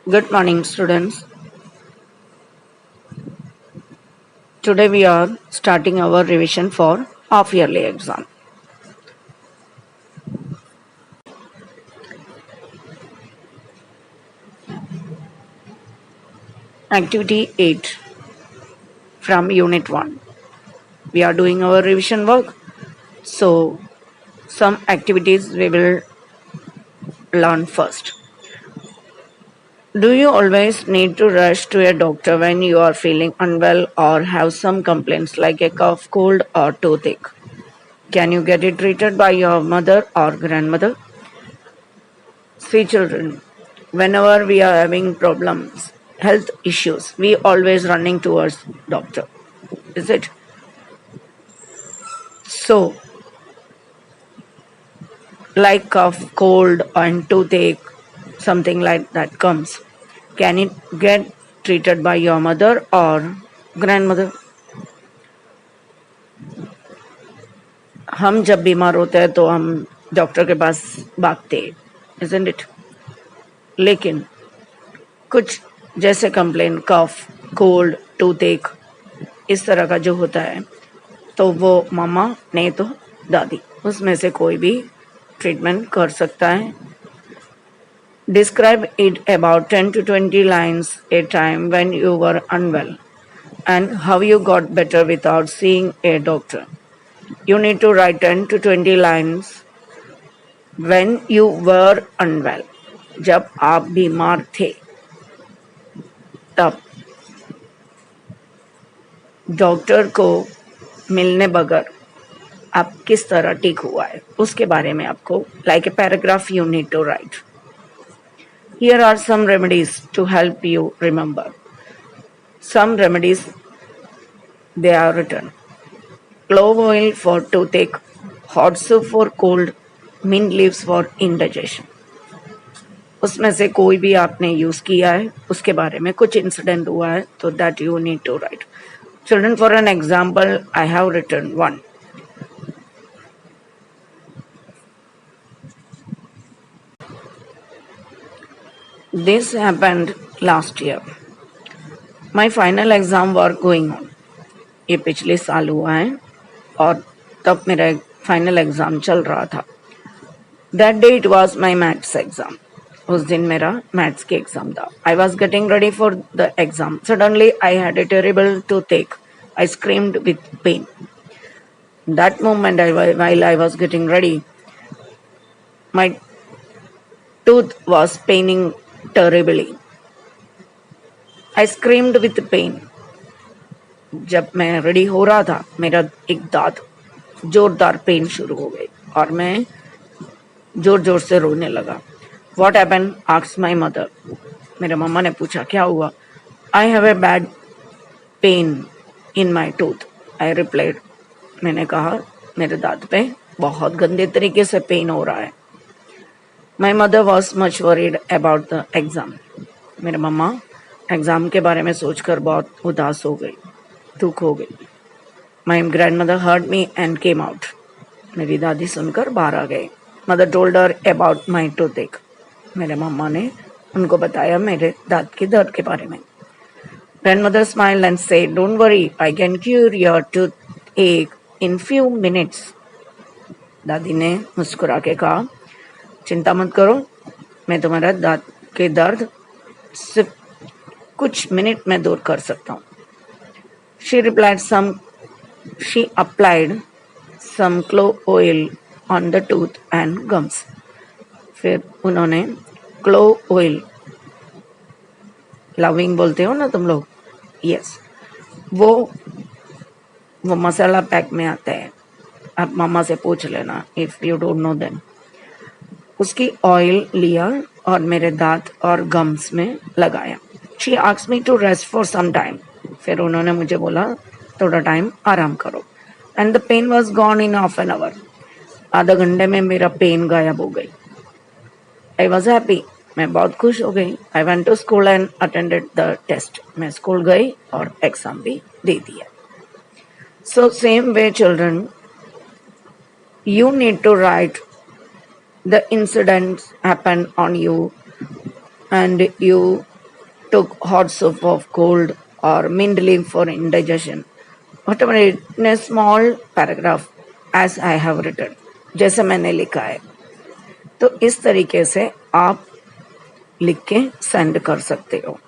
Good morning, students. Today we are starting our revision for half yearly exam. Activity 8 from Unit 1. We are doing our revision work. So, some activities we will learn first. Do you always need to rush to a doctor when you are feeling unwell or have some complaints like a cough, cold, or toothache? Can you get it treated by your mother or grandmother? See, children, whenever we are having problems, health issues, we always running towards doctor. Is it? So, like cough, cold, and toothache, something like that comes. Can it get treated by your mother or grandmother? हम जब बीमार होते हैं तो हम doctor के पास भागते हैं, isn't it? लेकिन कुछ जैसे कंप्लेन कफ, कोल्ड, टूथेक इस तरह का जो होता है तो वो मामा नहीं तो दादी उसमें से कोई भी ट्रीटमेंट कर सकता है. Describe it about 10 to 20 lines a time when you were unwell and how you got better without seeing a doctor. You need to write 10 to 20 lines when you were unwell. जब आप बीमार थे तब doctor को मिलने बगैर आप किस तरह ठीक हुआ है उसके बारे में आपको like a paragraph you need to write. Here are some remedies to help you remember. Some remedies they are written. Clove oil for toothache, hot soup for cold, mint leaves for indigestion. उसमें से कोई भी आपने use किया है उसके बारे में कुछ इंसिडेंट हुआ है तो that you need to write. Children, for an example, I have written one. This happened last year. My final exam were going on. ये पिछले साल हुआ है और तब मेरा फाइनल एग्जाम चल रहा था. That day it was my maths exam. उस दिन मेरा मैथ्स के एग्जाम था. I was getting ready for the exam. Suddenly I had a terrible toothache. I screamed with pain. That moment while I was getting ready, my tooth was paining terribly. I screamed with pain. जब मैं ready हो रहा था मेरा एक दांत जोरदार pen शुरू हो गई और मैं जोर जोर से रोने लगा. What happened? asked my mother. मेरे मम्मा ने पूछा क्या हुआ. I have a bad pain in my tooth. I replied. मैंने कहा मेरे दांत पे बहुत गंदे तरीके से पेन हो रहा है. My mother was much worried about the exam. मेरे मम्मा एग्जाम के बारे में सोचकर बहुत उदास हो गई, दुख हो गई. My grandmother heard me and came out. मेरी दादी सुनकर बाहर आ गई. Mother told her about my toothache. मेरे मम्मा ने उनको बताया मेरे दांत के दर्द के बारे में. Grandmother smiled and said, "Don't worry, I can cure your toothache in few minutes." दादी ने मुस्कुरा के कहा, चिंता मत करो, मैं तुम्हारा दांत के दर्द सिर्फ कुछ मिनट में दूर कर सकता हूँ. She applied some clove oil on the tooth and gums. फिर उन्होंने क्लोव ऑयल, लविंग बोलते हो ना तुम लोग, यस, वो मसाला पैक में आता है. आप मामा से पूछ लेना if you don't know them. उसकी ऑयल लिया और मेरे दांत और गम्स में लगाया. She asked me to rest for some time. फिर उन्होंने मुझे बोला थोड़ा टाइम आराम करो. And the pain was gone in half an hour. आधा घंटे में मेरा पेन गायब हो गई. I was happy. मैं बहुत खुश हो गई. I went to school and attended the test. मैं स्कूल गई और एग्जाम भी दे दिया. So same way children, you need to write the incidents happened on you and you took hot soup of cold or mint leaf for indigestion. Whatever it, in a small paragraph as I have written, जैसे मैंने लिखा है, तो इस तरीके से आप लिख के सेंड कर सकते हो.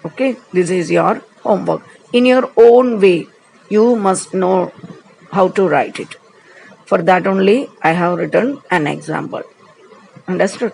Okay, this is your homework. In your own way you must know how to write it. For that only I have written an example. Understood?